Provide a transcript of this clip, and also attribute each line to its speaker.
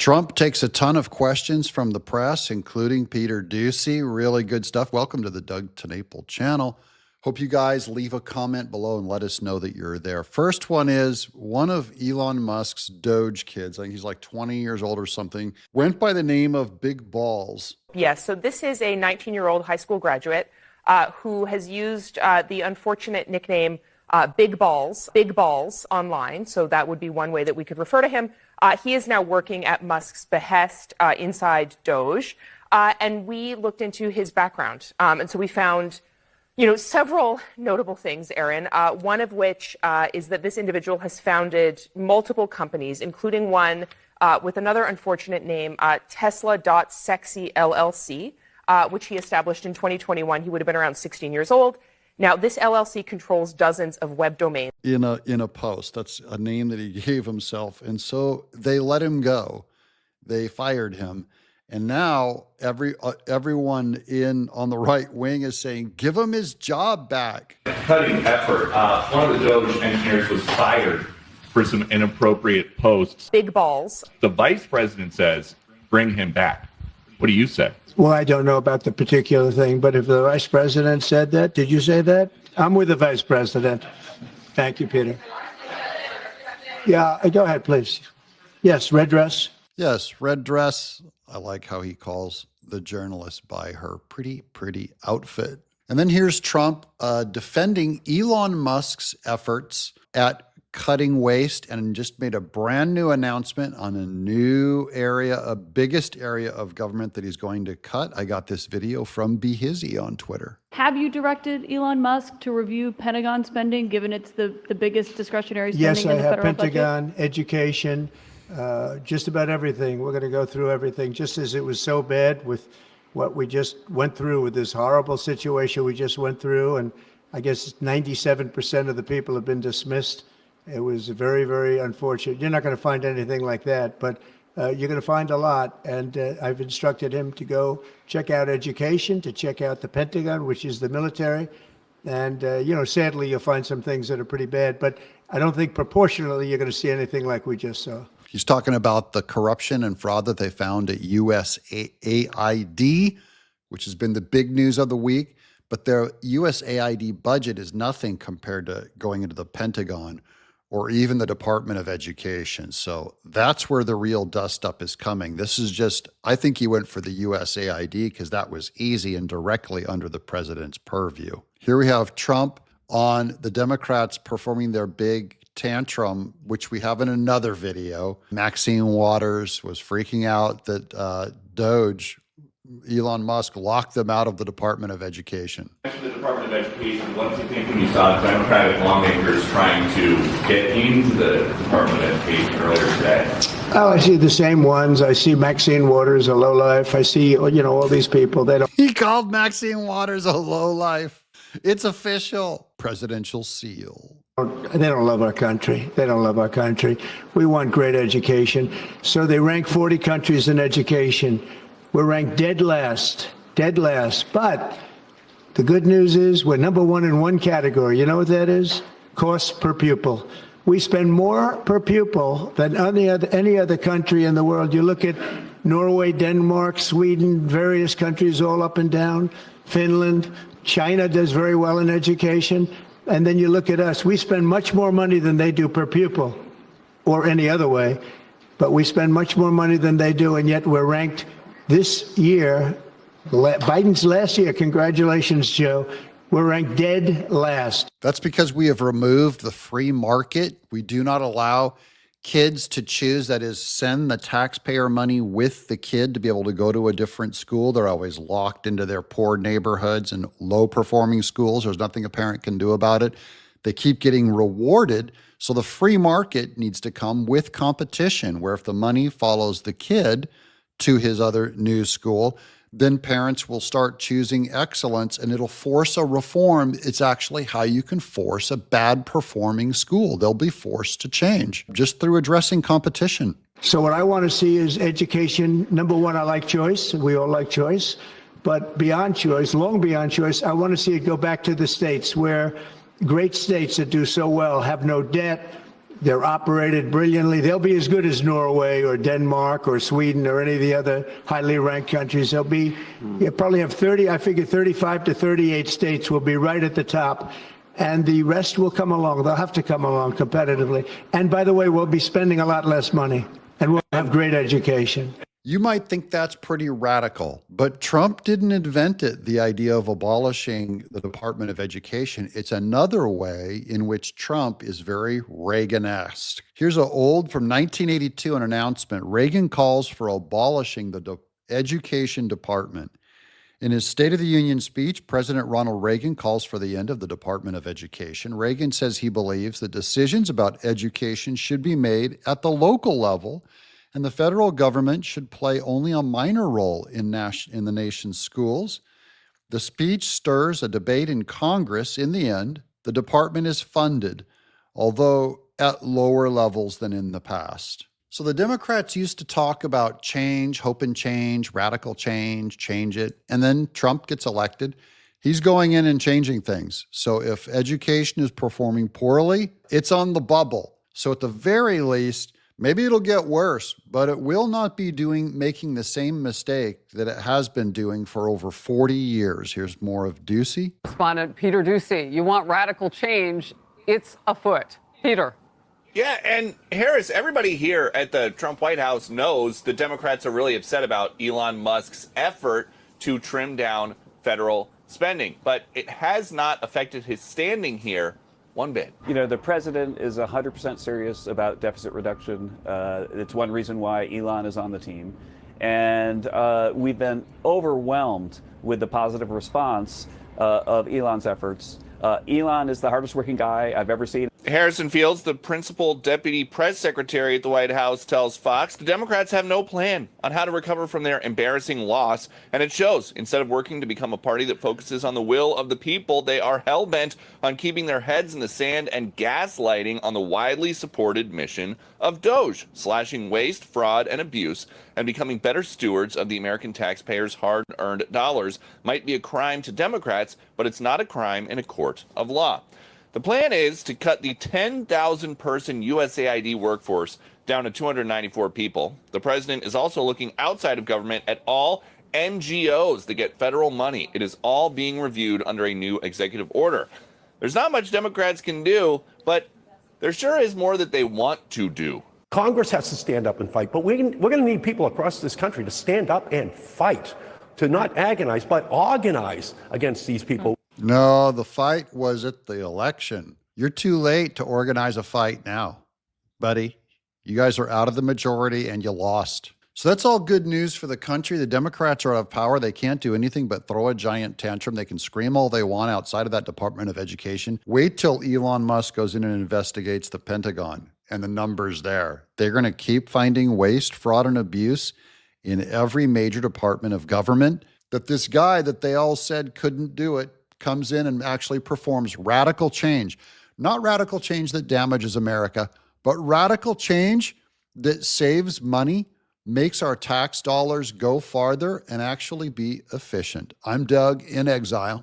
Speaker 1: Trump takes a ton of questions from the press, including Peter Doocy. Really good stuff. Welcome to the Doug TenNapel channel. Hope you guys leave a comment below and let us know that you're there. First one is one of Elon Musk's Doge kids, I think he's like 20 years old or something, went by the name of Big Balls.
Speaker 2: Yes, so this is a 19-year-old high school graduate who has used the unfortunate nickname Big Balls online. So that would be one way that we could refer to him. He is now working at Musk's behest inside Doge. And we looked into his background. And so we found, several notable things, Aaron, one of which is that this individual has founded multiple companies, including one with another unfortunate name, Tesla.Sexy LLC, which he established in 2021. He would have been around 16 years old. Now, this LLC controls dozens of web domains.
Speaker 1: In a post, that's a name that he gave himself. And so they let him go. They fired him. And now everyone on the right wing is saying, give him his job back.
Speaker 3: Cutting effort. One of the Doge engineers was fired for some inappropriate posts.
Speaker 2: Big Balls.
Speaker 3: The vice president says, bring him back. What do you say?
Speaker 4: Well, I don't know about the particular thing, but if the vice president said that, did you say that? I'm with the vice president. Thank you, Peter. Yeah, go ahead, please. Yes, red dress.
Speaker 1: Yes, red dress. I like how he calls the journalist by her pretty outfit. And then here's Trump defending Elon Musk's efforts at cutting waste and just made a brand new announcement on a new area, a biggest area of government that he's going to cut. I got this video from Be Hizzy on Twitter.
Speaker 5: Have you directed Elon Musk to review Pentagon spending, given it's the biggest discretionary spending in the federal budget?
Speaker 4: Yes, I have Pentagon, education, just about everything. We're going to go through everything, just as it was so bad with what we just went through with this horrible situation we just went through. And I guess 97% of the people have been dismissed. It was very, very unfortunate. You're not going to find anything like that, but you're going to find a lot. And I've instructed him to go check out education, to check out the Pentagon, which is the military. And, sadly, you'll find some things that are pretty bad. But I don't think proportionally you're going to see anything like we just saw.
Speaker 1: He's talking about the corruption and fraud that they found at USAID, which has been the big news of the week. But their USAID budget is nothing compared to going into the Pentagon or even the Department of Education. So that's where the real dust up is coming. This is just, I think he went for the USAID because that was easy and directly under the president's purview. Here we have Trump on the Democrats performing their big tantrum, which we have in another video. Maxine Waters was freaking out that Doge, Elon Musk, locked them out of the Department of Education.
Speaker 3: The Department of Education, what did you think when you saw Democratic lawmakers trying to get into the Department of Education earlier today?
Speaker 4: Oh, I see the same ones. I see Maxine Waters, a lowlife. I see, all these people.
Speaker 1: He called Maxine Waters a lowlife. It's official. Presidential seal.
Speaker 4: They don't love our country. They don't love our country. We want great education. So they rank 40 countries in education. We're ranked dead last. But the good news is we're number one in one category. You know what that is? Cost per pupil. We spend more per pupil than any other country in the world. You look at Norway, Denmark, Sweden, various countries all up and down, Finland. China does very well in education. And then you look at us. We spend much more money than they do per pupil or any other way. But we spend much more money than they do, and yet we're ranked this year, Biden's last year, congratulations, Joe, we're ranked dead last.
Speaker 1: That's because we have removed the free market. We do not allow kids to choose, that is, send the taxpayer money with the kid to be able to go to a different school. They're always locked into their poor neighborhoods and low-performing schools. There's nothing a parent can do about it. They keep getting rewarded. So the free market needs to come with competition, where if the money follows the kid to his other new school, then parents will start choosing excellence, and it'll force a reform. It's actually how you can force a bad performing school. They'll be forced to change just through addressing competition.
Speaker 4: So what I want to see is education. Number one, I like choice. We all like choice. But beyond choice, long beyond choice, I want to see it go back to the states, where great states that do so well have no debt, They're operated brilliantly. They'll be as good as Norway or Denmark or Sweden or any of the other highly ranked countries. They'll be, you probably have 35 to 38 states will be right at the top. And the rest will come along. They'll have to come along competitively. And by the way, we'll be spending a lot less money and we'll have great education.
Speaker 1: You might think that's pretty radical, but Trump didn't invent it, the idea of abolishing the Department of Education. It's another way in which Trump is very Reagan-esque. Here's an old from 1982, an announcement. Reagan calls for abolishing the Education Department. In his State of the Union speech, President Ronald Reagan calls for the end of the Department of Education. Reagan says he believes that decisions about education should be made at the local level, and the federal government should play only a minor role in the nation's schools. The speech stirs a debate in Congress. In the end, the department is funded, although at lower levels than in the past. So the Democrats used to talk about change, hope and change, radical change, change it. And then Trump gets elected. He's going in and changing things. So if education is performing poorly, it's on the bubble. So at the very least, maybe it'll get worse, but it will not be making the same mistake that it has been doing for over 40 years. Here's more of Ducey.
Speaker 6: Respondent Peter Ducey, you want radical change, it's afoot. Peter.
Speaker 3: Yeah, and Harris, everybody here at the Trump White House knows the Democrats are really upset about Elon Musk's effort to trim down federal spending, but it has not affected his standing here one bit.
Speaker 7: You know, the president is 100% serious about deficit reduction. It's one reason why Elon is on the team. And we've been overwhelmed with the positive response of Elon's efforts. Elon is the hardest working guy I've ever seen.
Speaker 3: Harrison Fields, the principal deputy press secretary at the White House, tells Fox the Democrats have no plan on how to recover from their embarrassing loss. And it shows. Instead of working to become a party that focuses on the will of the people, they are hell-bent on keeping their heads in the sand and gaslighting on the widely supported mission of Doge, slashing waste, fraud, and abuse, and becoming better stewards of the American taxpayers' hard-earned dollars might be a crime to Democrats, but it's not a crime in a court of law. The plan is to cut the 10,000-person USAID workforce down to 294 people. The president is also looking outside of government at all NGOs that get federal money. It is all being reviewed under a new executive order. There's not much Democrats can do, but there sure is more that they want to do.
Speaker 8: Congress has to stand up and fight, but we're going to need people across this country to stand up and fight, to not agonize, but organize against these people.
Speaker 1: No, the fight was at the election. You're too late to organize a fight now, buddy. You guys are out of the majority and you lost. So that's all good news for the country. The Democrats are out of power. They can't do anything but throw a giant tantrum. They can scream all they want outside of that Department of Education. Wait till Elon Musk goes in and investigates the Pentagon and the numbers there. They're going to keep finding waste, fraud, and abuse in every major department of government. That this guy that they all said couldn't do it comes in and actually performs radical change. Not radical change that damages America, but radical change that saves money, makes our tax dollars go farther, and actually be efficient. I'm Doug in exile.